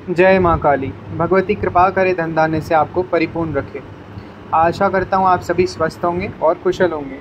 जय माँ काली। भगवती कृपा करे धन धान्य से आपको परिपूर्ण रखे। आशा करता हूँ आप सभी स्वस्थ होंगे और कुशल होंगे।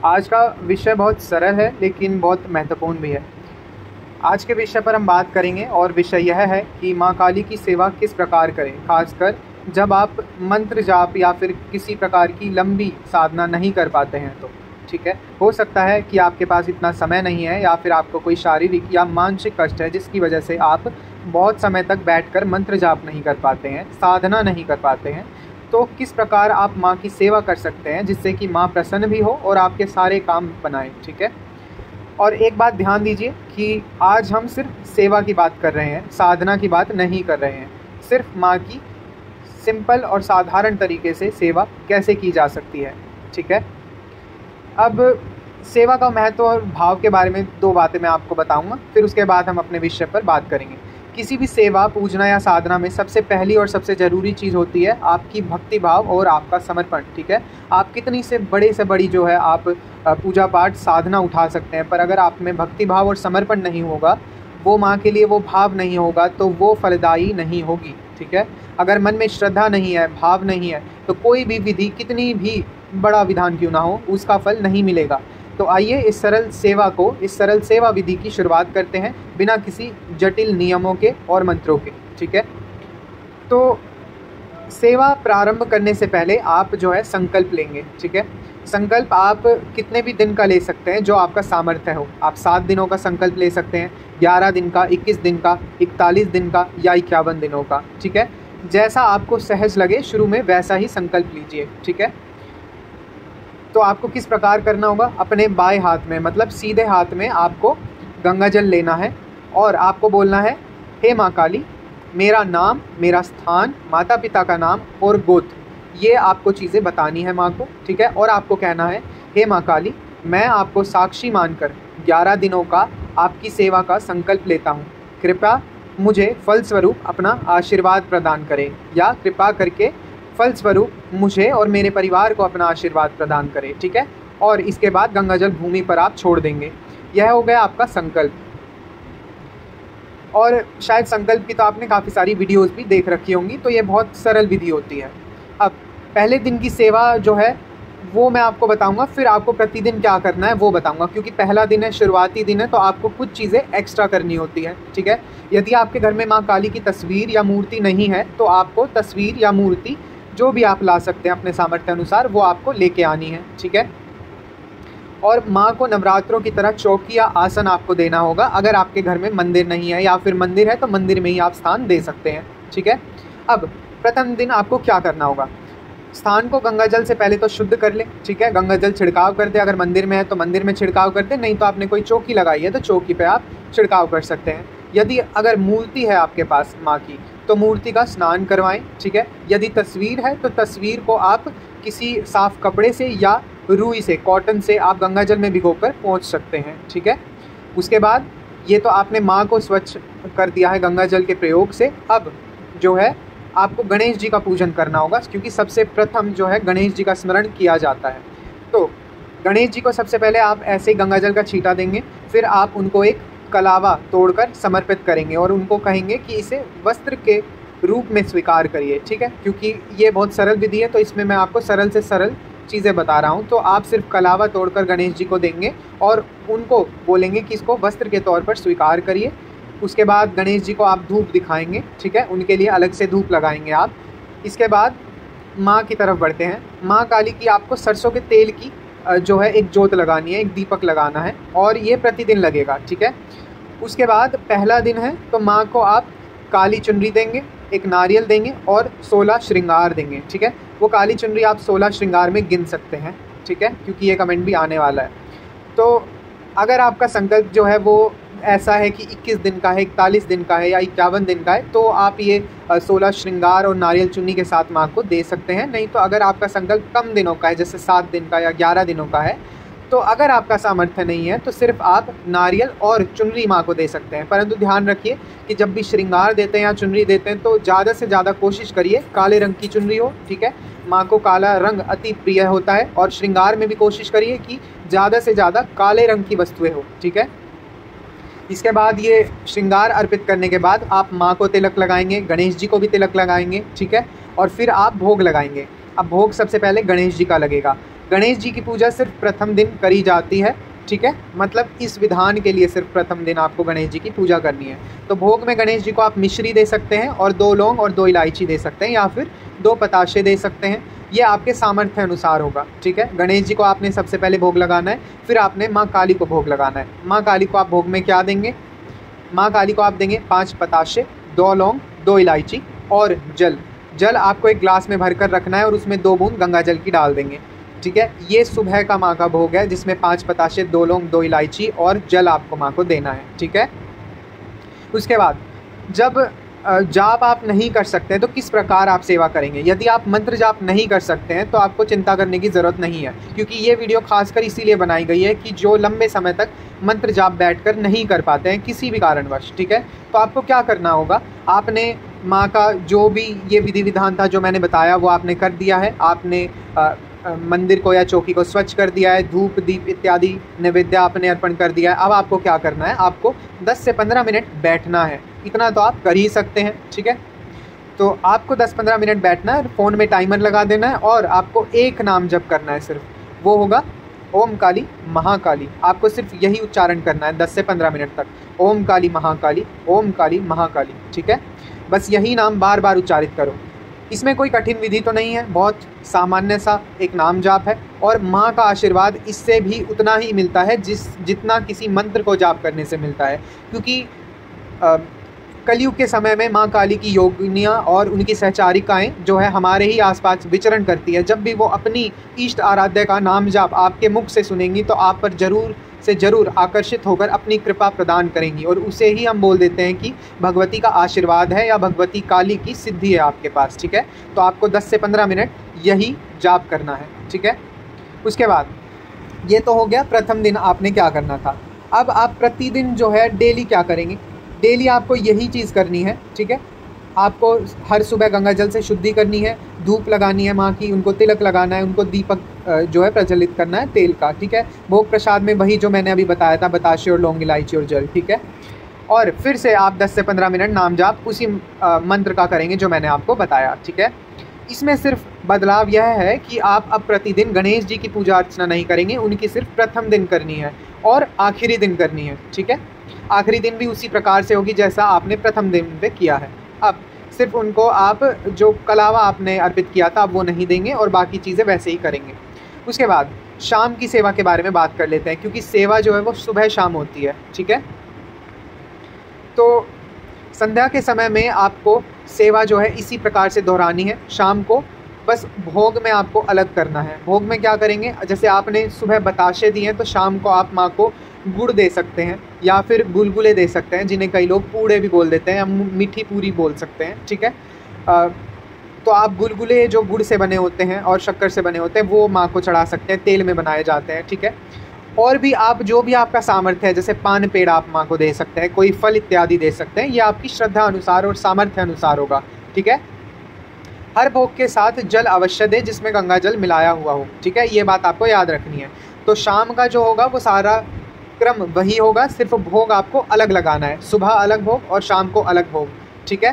आज का विषय बहुत सरल है लेकिन बहुत महत्वपूर्ण भी है। आज के विषय पर हम बात करेंगे और विषय यह है कि माँ काली की सेवा किस प्रकार करें, खासकर जब आप मंत्र जाप या फिर किसी प्रकार की लंबी साधना नहीं कर पाते हैं तो। ठीक है, हो सकता है कि आपके पास इतना समय नहीं है या फिर आपको कोई शारीरिक या मानसिक कष्ट है जिसकी वजह से आप बहुत समय तक बैठकर मंत्र जाप नहीं कर पाते हैं, साधना नहीं कर पाते हैं। तो किस प्रकार आप माँ की सेवा कर सकते हैं जिससे कि माँ प्रसन्न भी हो और आपके सारे काम बनाएं। ठीक है, और एक बात ध्यान दीजिए कि आज हम सिर्फ सेवा की बात कर रहे हैं, साधना की बात नहीं कर रहे हैं। सिर्फ माँ की सिंपल और साधारण तरीके से सेवा कैसे की जा सकती है। ठीक है, अब सेवा का महत्व और भाव के बारे में दो बातें मैं आपको बताऊंगा, फिर उसके बाद हम अपने विषय पर बात करेंगे। किसी भी सेवा, पूजना या साधना में सबसे पहली और सबसे ज़रूरी चीज़ होती है आपकी भक्ति भाव और आपका समर्पण। ठीक है, आप कितनी से बड़ी जो है आप पूजा पाठ साधना उठा सकते हैं, पर अगर आप में भक्ति भाव और समर्पण नहीं होगा, वो माँ के लिए वो भाव नहीं होगा, तो वो फलदायी नहीं होगी। ठीक है, अगर मन में श्रद्धा नहीं है, भाव नहीं है, तो कोई भी विधि कितनी भी बड़ा विधान क्यों ना हो, उसका फल नहीं मिलेगा। तो आइए इस सरल सेवा विधि की शुरुआत करते हैं बिना किसी जटिल नियमों के और मंत्रों के। ठीक है, तो सेवा प्रारंभ करने से पहले आप जो है संकल्प लेंगे। ठीक है, संकल्प आप कितने भी दिन का ले सकते हैं जो आपका सामर्थ्य हो। आप 7 दिनों का संकल्प ले सकते हैं, 11 दिन का, 21 दिन का, 41 दिन का या 51 दिनों का। ठीक है, जैसा आपको सहज लगे शुरू में वैसा ही संकल्प लीजिए। ठीक है, तो आपको किस प्रकार करना होगा, अपने बाएं हाथ में मतलब सीधे हाथ में आपको गंगा जल लेना है और आपको बोलना है, हे माँ काली, मेरा नाम, मेरा स्थान, माता पिता का नाम और गोत्र, ये आपको चीज़ें बतानी है माँ को। ठीक है, और आपको कहना है, हे माँ काली, मैं आपको साक्षी मानकर 11 दिनों का आपकी सेवा का संकल्प लेता हूँ। कृपया मुझे फलस्वरूप अपना आशीर्वाद प्रदान करें, या कृपा करके फलस्वरूप मुझे और मेरे परिवार को अपना आशीर्वाद प्रदान करें। ठीक है, और इसके बाद गंगाजल भूमि पर आप छोड़ देंगे। यह हो गया आपका संकल्प। और शायद संकल्प की तो आपने काफ़ी सारी वीडियोस भी देख रखी होंगी, तो ये बहुत सरल विधि होती है। अब पहले दिन की सेवा जो है वो मैं आपको बताऊंगा, फिर आपको प्रतिदिन क्या करना है वो बताऊंगा, क्योंकि पहला दिन है, शुरुआती दिन है, तो आपको कुछ चीज़ें एक्स्ट्रा करनी होती है। ठीक है, यदि आपके घर में माँ काली की तस्वीर या मूर्ति नहीं है तो आपको तस्वीर या मूर्ति जो भी आप ला सकते हैं अपने सामर्थ्य अनुसार, वो आपको लेके आनी है। ठीक है, और माँ को नवरात्रों की तरह चौकी या आसन आपको देना होगा। अगर आपके घर में मंदिर नहीं है या फिर मंदिर है तो मंदिर में ही आप स्थान दे सकते हैं। ठीक है, अब प्रथम दिन आपको क्या करना होगा, स्थान को गंगाजल से पहले तो शुद्ध कर ले। ठीक है, गंगाजल छिड़काव कर दे, अगर मंदिर में है तो मंदिर में छिड़काव कर दे, नहीं तो आपने कोई चौकी लगाई है तो चौकी पे आप छिड़काव कर सकते हैं। यदि अगर मूर्ति है आपके पास माँ की तो मूर्ति का स्नान करवाएं। ठीक है, यदि तस्वीर है तो तस्वीर को आप किसी साफ कपड़े से या रुई से, कॉटन से आप गंगाजल में भिगोकर पोंछ सकते हैं। ठीक है, उसके बाद ये तो आपने माँ को स्वच्छ कर दिया है गंगाजल के प्रयोग से। अब जो है आपको गणेश जी का पूजन करना होगा, क्योंकि सबसे प्रथम जो है गणेश जी का स्मरण किया जाता है। तो गणेश जी को सबसे पहले आप ऐसे ही गंगाजल का छींटा देंगे, फिर आप उनको एक कलावा तोड़कर समर्पित करेंगे और उनको कहेंगे कि इसे वस्त्र के रूप में स्वीकार करिए। ठीक है, क्योंकि ये बहुत सरल विधि है तो इसमें मैं आपको सरल से सरल चीज़ें बता रहा हूँ। तो आप सिर्फ कलावा तोड़कर गणेश जी को देंगे और उनको बोलेंगे कि इसको वस्त्र के तौर पर स्वीकार करिए। उसके बाद गणेश जी को आप धूप दिखाएंगे। ठीक है, उनके लिए अलग से धूप लगाएंगे आप। इसके बाद माँ की तरफ बढ़ते हैं। माँ काली की आपको सरसों के तेल की जो है एक जोत लगानी है, एक दीपक लगाना है, और ये प्रतिदिन लगेगा। ठीक है, उसके बाद पहला दिन है तो माँ को आप काली चुनरी देंगे, एक नारियल देंगे और 16 श्रृंगार देंगे। ठीक है, वो काली चुनरी आप 16 श्रृंगार में गिन सकते हैं। ठीक है, क्योंकि ये कमेंट भी आने वाला है। तो अगर आपका संकल्प जो है वो ऐसा है कि 21 दिन का है, 41 दिन का है या 51 दिन का है, तो आप ये 16 श्रृंगार और नारियल चुन्नी के साथ माँ को दे सकते हैं। नहीं तो अगर आपका संकल्प कम दिनों का है, जैसे 7 दिन का या 11 दिनों का है, तो अगर आपका सामर्थ्य नहीं है तो सिर्फ आप नारियल और चुनरी माँ को दे सकते हैं। परंतु ध्यान रखिए कि जब भी श्रृंगार देते हैं या चुनरी देते हैं तो ज़्यादा से ज़्यादा कोशिश करिए काले रंग की चुनरी हो। ठीक है, माँ को काला रंग अति प्रिय होता है, और श्रृंगार में भी कोशिश करिए कि ज़्यादा से ज़्यादा काले रंग की वस्तुएं हो। ठीक है, इसके बाद ये श्रृंगार अर्पित करने के बाद आप माँ को तिलक लगाएंगे, गणेश जी को भी तिलक लगाएंगे, ठीक है। और फिर आप भोग लगाएंगे। अब भोग सबसे पहले गणेश जी का लगेगा। गणेश जी की पूजा सिर्फ प्रथम दिन करी जाती है, ठीक है। मतलब इस विधान के लिए सिर्फ प्रथम दिन आपको गणेश जी की पूजा करनी है। तो भोग में गणेश जी को आप मिश्री दे सकते हैं और 2 लौंग और 2 इलायची दे सकते हैं, या फिर 2 पताशे दे सकते हैं। ये आपके सामर्थ्य अनुसार होगा, ठीक है। गणेश जी को आपने सबसे पहले भोग लगाना है, फिर आपने माँ काली को भोग लगाना है। माँ काली को आप भोग में क्या देंगे? माँ काली को आप देंगे 5 पताशे, 2 लौंग, 2 इलायची और जल। जल आपको एक ग्लास में भरकर रखना है और उसमें 2 बूंद गंगा जल की डाल देंगे, ठीक है। ये सुबह का माँ का भोग है, जिसमें 5 पताशे, 2 लौंग, 2 इलायची और जल आपको माँ को देना है, ठीक है। उसके बाद जब जाप आप नहीं कर सकते हैं तो किस प्रकार आप सेवा करेंगे? यदि आप मंत्र जाप नहीं कर सकते हैं तो आपको चिंता करने की ज़रूरत नहीं है, क्योंकि ये वीडियो खासकर इसीलिए बनाई गई है कि जो लंबे समय तक मंत्र जाप बैठकर नहीं कर पाते हैं किसी भी कारणवश, ठीक है। तो आपको क्या करना होगा? आपने माँ का जो भी ये विधि विधान था जो मैंने बताया वो आपने कर दिया है। आपने मंदिर को या चौकी को स्वच्छ कर दिया है, धूप दीप इत्यादि नैवेद्य आपने अर्पण कर दिया है। अब आपको क्या करना है? आपको 10 से 15 मिनट बैठना है। इतना तो आप कर ही सकते हैं, ठीक है। तो आपको 10-15 मिनट बैठना है, फ़ोन में टाइमर लगा देना है और आपको एक नाम जप करना है सिर्फ, वो होगा ओम काली महाकाली। आपको सिर्फ यही उच्चारण करना है 10 से 15 मिनट तक, ओम काली महाकाली, ओम काली महाकाली, ठीक है। बस यही नाम बार बार उच्चारित करो। इसमें कोई कठिन विधि तो नहीं है, बहुत सामान्य सा एक नाम जाप है और माँ का आशीर्वाद इससे भी उतना ही मिलता है जितना किसी मंत्र को जाप करने से मिलता है। क्योंकि कलयुग के समय में माँ काली की योगिनियाँ और उनकी सहचारिकाएँ जो है हमारे ही आसपास विचरण करती है। जब भी वो अपनी इष्ट आराध्य का नाम जाप आपके मुख से सुनेंगी तो आप पर ज़रूर से ज़रूर आकर्षित होकर अपनी कृपा प्रदान करेंगी, और उसे ही हम बोल देते हैं कि भगवती का आशीर्वाद है या भगवती काली की सिद्धि है आपके पास, ठीक है। तो आपको 10 से 15 मिनट यही जाप करना है, ठीक है। उसके बाद ये तो हो गया प्रथम दिन आपने क्या करना था। अब आप प्रतिदिन जो है डेली क्या करेंगे? डेली आपको यही चीज़ करनी है, ठीक है। आपको हर सुबह गंगा जल से शुद्धि करनी है, धूप लगानी है माँ की, उनको तिलक लगाना है, उनको दीपक जो है प्रज्वलित करना है तेल का, ठीक है। भोग प्रसाद में वही जो मैंने अभी बताया था, बताशे और लौंग इलायची और जल, ठीक है। और फिर से आप 10 से 15 मिनट नाम जाप उसी मंत्र का करेंगे जो मैंने आपको बताया, ठीक है। इसमें सिर्फ बदलाव यह है कि आप अब प्रतिदिन गणेश जी की पूजा अर्चना नहीं करेंगे, उनकी सिर्फ प्रथम दिन करनी है और आखिरी दिन करनी है, ठीक है। आखिरी दिन भी उसी प्रकार से होगी जैसा आपने प्रथम दिन पे किया है। अब सिर्फ उनको आप जो कलावा आपने अर्पित किया था अब वो नहीं देंगे और बाकी चीज़ें वैसे ही करेंगे। उसके बाद शाम की सेवा के बारे में बात कर लेते हैं, क्योंकि सेवा जो है वो सुबह शाम होती है, ठीक है। तो संध्या के समय में आपको सेवा जो है इसी प्रकार से दोहरानी है। शाम को बस भोग में आपको अलग करना है। भोग में क्या करेंगे? जैसे आपने सुबह बताशे दिए हैं तो शाम को आप माँ को गुड़ दे सकते हैं या फिर गुलगुले दे सकते हैं, जिन्हें कई लोग पूड़े भी बोल देते हैं या मीठी पूरी बोल सकते हैं, ठीक है। तो आप गुलगुले जो गुड़ से बने होते हैं और शक्कर से बने होते हैं वो माँ को चढ़ा सकते हैं, तेल में बनाए जाते हैं, ठीक है। और भी आप जो भी आपका सामर्थ्य है, जैसे पान पेड़ आप माँ को दे सकते हैं, कोई फल इत्यादि दे सकते हैं, ये आपकी श्रद्धा अनुसार और सामर्थ्य अनुसार होगा, ठीक है। हर भोग के साथ जल अवश्य दें जिसमें गंगा जल मिलाया हुआ हो, ठीक है। ये बात आपको याद रखनी है। तो शाम का जो होगा वो सारा क्रम वही होगा, सिर्फ भोग आपको अलग लगाना है, सुबह अलग भोग और शाम को अलग भोग, ठीक है।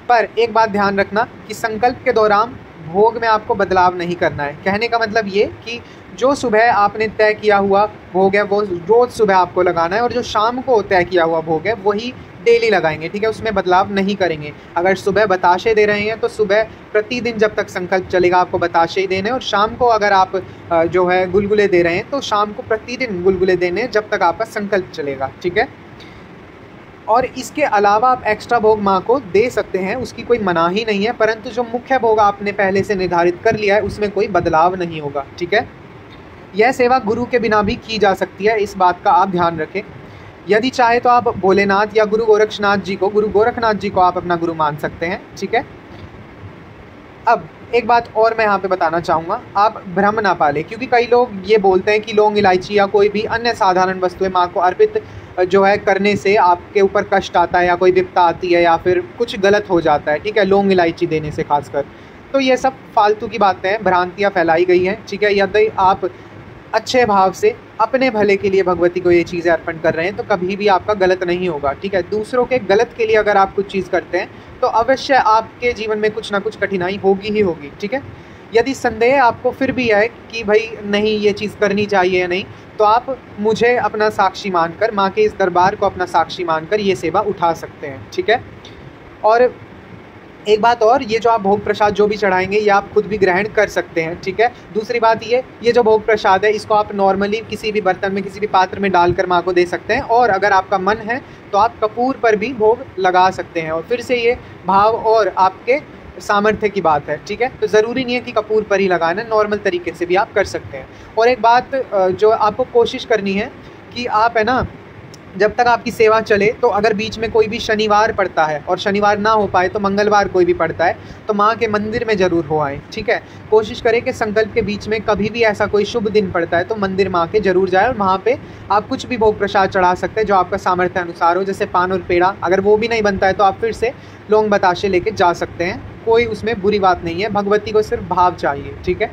पर एक बात ध्यान रखना कि संकल्प के दौरान भोग में आपको बदलाव नहीं करना है। कहने का मतलब ये कि जो सुबह आपने तय किया हुआ भोग है वो रोज़ सुबह आपको लगाना है और जो शाम को तय किया हुआ भोग है वही डेली लगाएंगे, ठीक है। उसमें बदलाव नहीं करेंगे। अगर सुबह बताशे दे रहे हैं तो सुबह प्रतिदिन जब तक संकल्प चलेगा आपको बताशे ही देने, और शाम को अगर आप जो है गुलगुले दे रहे हैं तो शाम को प्रतिदिन गुलगुले देने जब तक आपका संकल्प चलेगा, ठीक है। और इसके अलावा आप एक्स्ट्रा भोग माँ को दे सकते हैं, उसकी कोई मनाही नहीं है, परंतु जो मुख्य भोग आपने पहले से निर्धारित कर लिया है उसमें कोई बदलाव नहीं होगा, ठीक है। यह सेवा गुरु के बिना भी की जा सकती है, इस बात का आप ध्यान रखें। यदि चाहे तो आप भोलेनाथ या गुरु गोरखनाथ जी को आप अपना गुरु मान सकते हैं, ठीक है। अब एक बात और मैं यहाँ पे बताना चाहूँगा, आप भ्रम ना पालें, क्योंकि कई लोग ये बोलते हैं कि लौंग इलायची या कोई भी अन्य साधारण वस्तुएं माँ को अर्पित जो है करने से आपके ऊपर कष्ट आता है या कोई विपदा आती है या फिर कुछ गलत हो जाता है, ठीक है, लौंग इलायची देने से खासकर। तो ये सब फालतू की बातें हैं, भ्रांतियाँ फैलाई गई हैं, ठीक है। यदि आप अच्छे भाव से अपने भले के लिए भगवती को ये चीज़ें अर्पण कर रहे हैं तो कभी भी आपका गलत नहीं होगा, ठीक है। दूसरों के गलत के लिए अगर आप कुछ चीज़ करते हैं तो अवश्य आपके जीवन में कुछ ना कुछ कठिनाई होगी ही होगी, ठीक है। यदि संदेह आपको फिर भी है कि भाई नहीं ये चीज़ करनी चाहिए या नहीं, तो आप मुझे अपना साक्षी मानकर, माँ के इस दरबार को अपना साक्षी मानकर ये सेवा उठा सकते हैं, ठीक है। और एक बात और, ये जो आप भोग प्रसाद जो भी चढ़ाएंगे ये आप खुद भी ग्रहण कर सकते हैं, ठीक है। दूसरी बात ये जो भोग प्रसाद है इसको आप नॉर्मली किसी भी बर्तन में, किसी भी पात्र में डालकर माँ को दे सकते हैं, और अगर आपका मन है तो आप कपूर पर भी भोग लगा सकते हैं। और फिर से ये भाव और आपके सामर्थ्य की बात है, ठीक है। तो ज़रूरी नहीं है कि कपूर पर ही लगाना, नॉर्मल तरीके से भी आप कर सकते हैं। और एक बात जो आपको कोशिश करनी है कि आप है ना, जब तक आपकी सेवा चले तो अगर बीच में कोई भी शनिवार पड़ता है और शनिवार ना हो पाए तो मंगलवार कोई भी पड़ता है तो माँ के मंदिर में ज़रूर हो आए, ठीक है। कोशिश करें कि संकल्प के बीच में कभी भी ऐसा कोई शुभ दिन पड़ता है तो मंदिर माँ के ज़रूर जाए, और वहाँ पे आप कुछ भी भोग प्रसाद चढ़ा सकते हैं जो आपका सामर्थ्य अनुसार हो, जैसे पान और पेड़ा। अगर वो भी नहीं बनता है तो आप फिर से लौंग बताशे लेके जा सकते हैं, कोई उसमें बुरी बात नहीं है। भगवती को सिर्फ भाव चाहिए, ठीक है।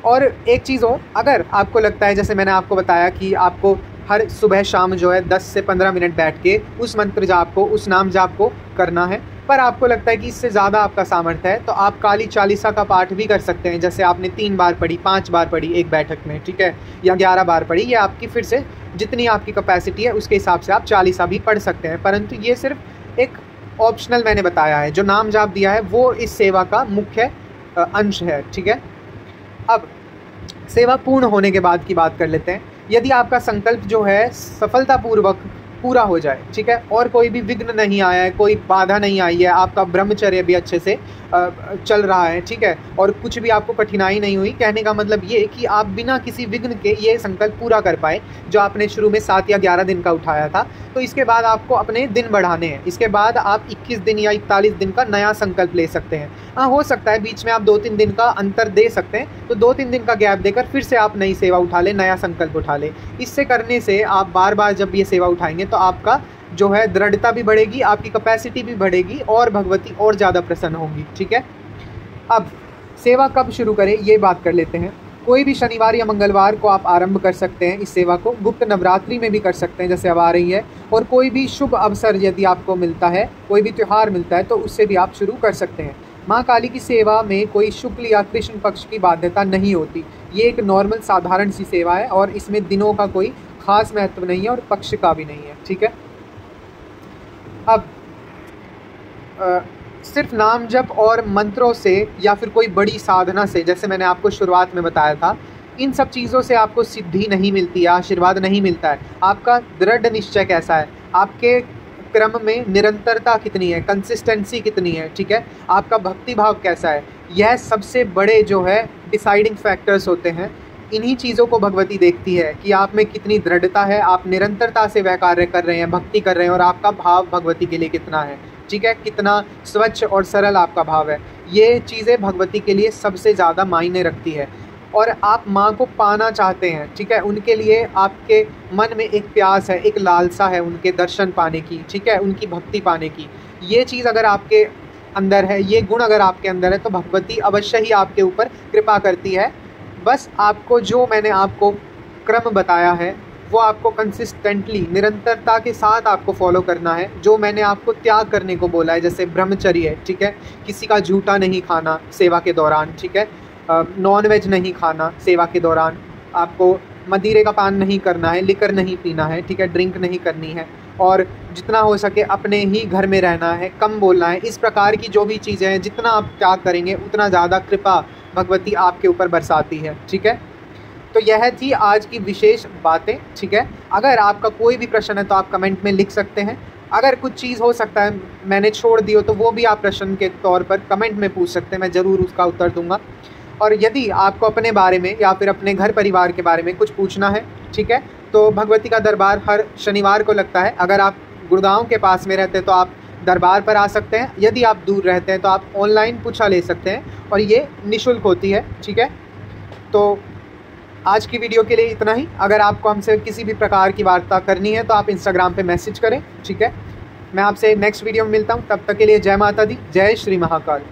और एक चीज़ हो, अगर आपको लगता है, जैसे मैंने आपको बताया कि आपको हर सुबह शाम जो है 10 से 15 मिनट बैठ के उस मंत्र जाप को, उस नाम जाप को करना है, पर आपको लगता है कि इससे ज़्यादा आपका सामर्थ्य है तो आप काली चालीसा का पाठ भी कर सकते हैं। जैसे आपने 3 बार पढ़ी, 5 बार पढ़ी एक बैठक में, ठीक है, या 11 बार पढ़ी, ये आपकी फिर से जितनी आपकी कैपेसिटी है उसके हिसाब से आप चालीसा भी पढ़ सकते हैं। परंतु ये सिर्फ एक ऑप्शनल मैंने बताया है, जो नाम जाप दिया है वो इस सेवा का मुख्य अंश है, ठीक है। अब सेवा पूर्ण होने के बाद की बात कर लेते हैं। यदि आपका संकल्प जो है सफलतापूर्वक पूरा हो जाए, ठीक है, और कोई भी विघ्न नहीं आया है, कोई बाधा नहीं आई है, आपका ब्रह्मचर्य भी अच्छे से चल रहा है, ठीक है, और कुछ भी आपको कठिनाई नहीं हुई, कहने का मतलब ये कि आप बिना किसी विघ्न के ये संकल्प पूरा कर पाए जो आपने शुरू में 7 या 11 दिन का उठाया था, तो इसके बाद आपको अपने दिन बढ़ाने हैं। इसके बाद आप 21 दिन या 41 दिन का नया संकल्प ले सकते हैं। हाँ, हो सकता है बीच में आप 2-3 दिन का अंतर दे सकते हैं, तो 2-3 दिन का गैप देकर फिर से आप नई सेवा उठा लें, नया संकल्प उठा लें। इससे करने से आप बार बार जब ये सेवा उठाएंगे तो आपका जो है दृढ़ता भी बढ़ेगी, आपकी कैपेसिटी भी बढ़ेगी और भगवती और ज़्यादा प्रसन्न होंगी, ठीक है। अब सेवा कब शुरू करें ये बात कर लेते हैं। कोई भी शनिवार या मंगलवार को आप आरंभ कर सकते हैं इस सेवा को, गुप्त नवरात्रि में भी कर सकते हैं जैसे अब आ रही है, और कोई भी शुभ अवसर यदि आपको मिलता है, कोई भी त्यौहार मिलता है तो उससे भी आप शुरू कर सकते हैं। माँ काली की सेवा में कोई शुक्ल या कृष्ण पक्ष की बाध्यता नहीं होती, ये एक नॉर्मल साधारण सी सेवा है और इसमें दिनों का कोई खास महत्व नहीं है और पक्ष का भी नहीं है, ठीक है। अब सिर्फ नाम जप और मंत्रों से या फिर कोई बड़ी साधना से, जैसे मैंने आपको शुरुआत में बताया था, इन सब चीज़ों से आपको सिद्धि नहीं मिलती है, आशीर्वाद नहीं मिलता है। आपका दृढ़ निश्चय कैसा है, आपके क्रम में निरंतरता कितनी है, कंसिस्टेंसी कितनी है, ठीक है, आपका भक्ति भाव कैसा है, यह सबसे बड़े जो है डिसाइडिंग फैक्टर्स होते हैं। इन्हीं चीज़ों को भगवती देखती है कि आप में कितनी दृढ़ता है, आप निरंतरता से वह कार्य कर रहे हैं, भक्ति कर रहे हैं, और आपका भाव भगवती के लिए कितना है, ठीक है, कितना स्वच्छ और सरल आपका भाव है। ये चीज़ें भगवती के लिए सबसे ज़्यादा मायने रखती है। और आप माँ को पाना चाहते हैं, ठीक है, उनके लिए आपके मन में एक प्यास है, एक लालसा है उनके दर्शन पाने की, ठीक है, उनकी भक्ति पाने की। ये चीज़ अगर आपके अंदर है, ये गुण अगर आपके अंदर है, तो भगवती अवश्य ही आपके ऊपर कृपा करती है। बस आपको जो मैंने आपको क्रम बताया है वो आपको कंसिस्टेंटली, निरंतरता के साथ आपको फॉलो करना है। जो मैंने आपको त्याग करने को बोला है, जैसे ब्रह्मचर्य, ठीक है, किसी का झूठा नहीं खाना सेवा के दौरान, ठीक है, नॉन वेज नहीं खाना सेवा के दौरान, आपको मदिरे का पान नहीं करना है, लिकर नहीं पीना है, ठीक है, ड्रिंक नहीं करनी है, और जितना हो सके अपने ही घर में रहना है, कम बोलना है। इस प्रकार की जो भी चीज़ें हैं, जितना आप त्याग करेंगे उतना ज़्यादा कृपा भगवती आपके ऊपर बरसाती है, ठीक है। तो यह थी आज की विशेष बातें, ठीक है। अगर आपका कोई भी प्रश्न है तो आप कमेंट में लिख सकते हैं। अगर कुछ चीज़ हो सकता है मैंने छोड़ दी हो तो वो भी आप प्रश्न के तौर पर कमेंट में पूछ सकते हैं, मैं ज़रूर उसका उत्तर दूंगा। और यदि आपको अपने बारे में या फिर अपने घर परिवार के बारे में कुछ पूछना है, ठीक है, तो भगवती का दरबार हर शनिवार को लगता है। अगर आप गुड़गांव के पास में रहते हैं तो आप दरबार पर आ सकते हैं, यदि आप दूर रहते हैं तो आप ऑनलाइन पूछा ले सकते हैं और ये निःशुल्क होती है, ठीक है। तो आज की वीडियो के लिए इतना ही। अगर आपको हमसे किसी भी प्रकार की वार्ता करनी है तो आप इंस्टाग्राम पे मैसेज करें, ठीक है। मैं आपसे नेक्स्ट वीडियो में मिलता हूँ, तब तक के लिए जय माता दी, जय श्री महाकाल।